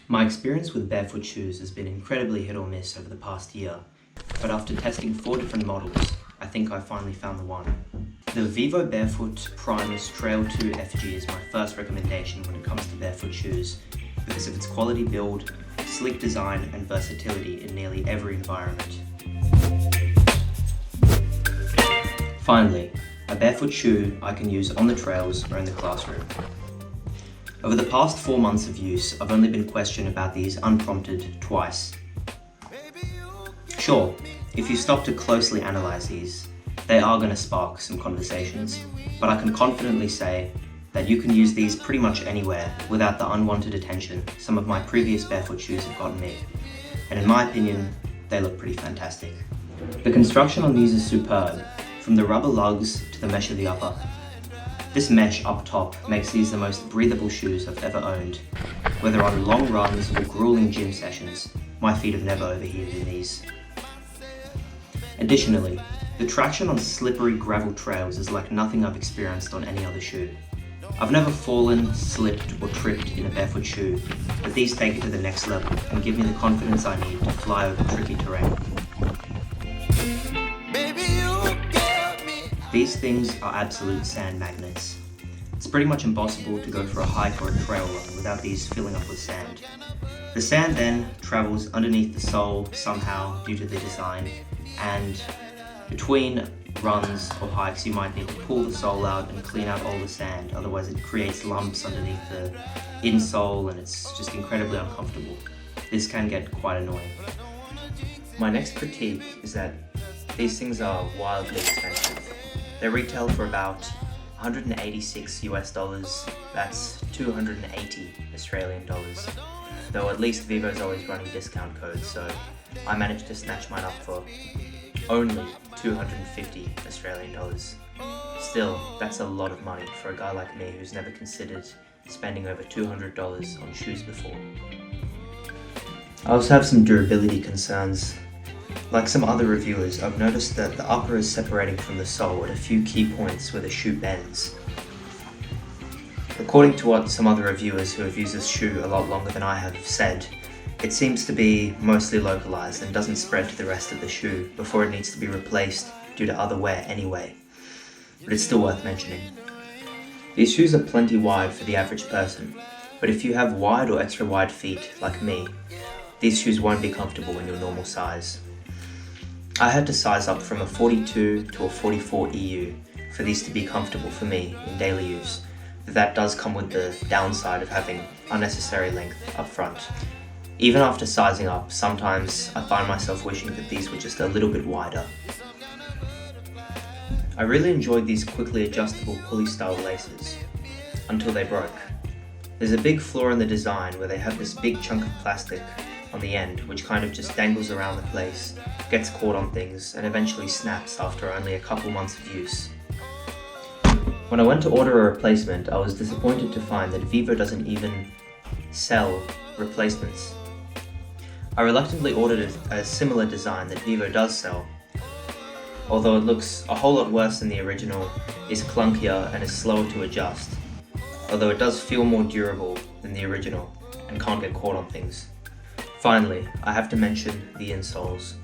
My experience with barefoot shoes has been incredibly hit or miss over the past year, but after testing 4 different models, I think I finally found the one. The Vivo Barefoot Primus Trail 2 FG is my first recommendation when it comes to barefoot shoes because of its quality build, sleek design and versatility in nearly every environment. Finally, a barefoot shoe I can use on the trails or in the classroom. Over the past 4 months of use, I've only been questioned about these unprompted twice. Sure, if you stop to closely analyze these, they are going to spark some conversations, but I can confidently say that you can use these pretty much anywhere without the unwanted attention some of my previous barefoot shoes have gotten me, and in my opinion, they look pretty fantastic. The construction on these is superb, from the rubber lugs to the mesh of the upper. This mesh up top makes these the most breathable shoes I've ever owned. Whether on long runs or grueling gym sessions, my feet have never overheated in these. Additionally, the traction on slippery gravel trails is like nothing I've experienced on any other shoe. I've never fallen, slipped or tripped in a barefoot shoe, but these take it to the next level and give me the confidence I need to fly over tricky terrain. These things are absolute sand magnets. It's pretty much impossible to go for a hike or a trail run without these filling up with sand. The sand then travels underneath the sole somehow due to the design, and between runs or hikes you might need to pull the sole out and clean out all the sand, otherwise it creates lumps underneath the insole and it's just incredibly uncomfortable. This can get quite annoying. My next critique is that these things are wildly expensive. They retail for about 186 US dollars, that's 280 Australian dollars. Though at least Vivo's always running discount codes, so I managed to snatch mine up for only 250 Australian dollars. Still, that's a lot of money for a guy like me who's never considered spending over $200 on shoes before. I also have some durability concerns. Like some other reviewers, I've noticed that the upper is separating from the sole at a few key points where the shoe bends. According to what some other reviewers who have used this shoe a lot longer than I have said, it seems to be mostly localized and doesn't spread to the rest of the shoe before it needs to be replaced due to other wear anyway. But it's still worth mentioning. These shoes are plenty wide for the average person, but if you have wide or extra wide feet like me, these shoes won't be comfortable in your normal size. I had to size up from a 42 to a 44 EU for these to be comfortable for me in daily use. That does come with the downside of having unnecessary length up front. Even after sizing up, sometimes I find myself wishing that these were just a little bit wider. I really enjoyed these quickly adjustable pulley style laces, until they broke. There's a big flaw in the design where they have this big chunk of plastic on the end which kind of just dangles around the place, gets caught on things and eventually snaps after only a couple months of use. When I went to order a replacement, I was disappointed to find that Vivo doesn't even sell replacements. I reluctantly ordered a similar design that Vivo does sell. Although it looks a whole lot worse than the original, is clunkier and is slower to adjust. Although it does feel more durable than the original and can't get caught on things. Finally, I have to mention the insoles.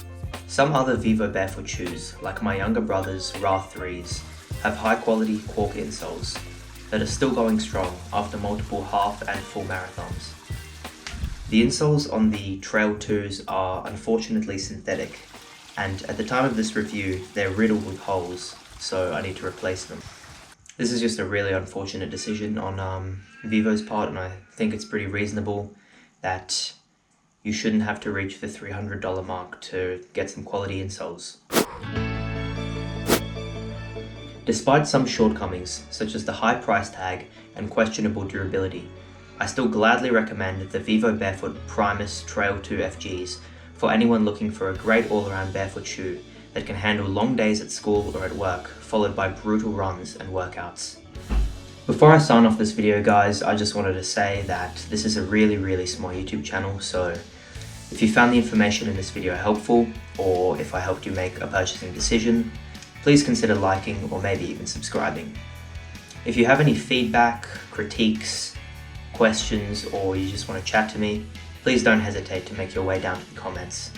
Some other Vivo barefoot shoes, like my younger brother's Ra 3s, have high quality cork insoles that are still going strong after multiple half and full marathons. The insoles on the Trail 2s are unfortunately synthetic, and at the time of this review they're riddled with holes, so I need to replace them. This is just a really unfortunate decision on Vivo's part, and I think it's pretty reasonable that you shouldn't have to reach the $300 mark to get some quality insoles. Despite some shortcomings, such as the high price tag and questionable durability, I still gladly recommend the Vivo Barefoot Primus Trail 2 FGs for anyone looking for a great all-around barefoot shoe that can handle long days at school or at work, followed by brutal runs and workouts. Before I sign off this video, guys, I just wanted to say that this is a really small YouTube channel, so if you found the information in this video helpful, or if I helped you make a purchasing decision, please consider liking or maybe even subscribing. If you have any feedback, critiques, questions, or you just want to chat to me, please don't hesitate to make your way down to the comments.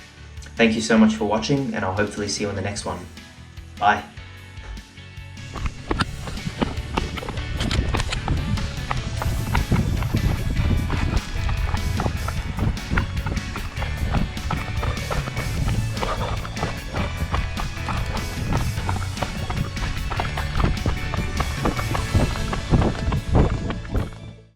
Thank you so much for watching, and I'll hopefully see you in the next one. Bye.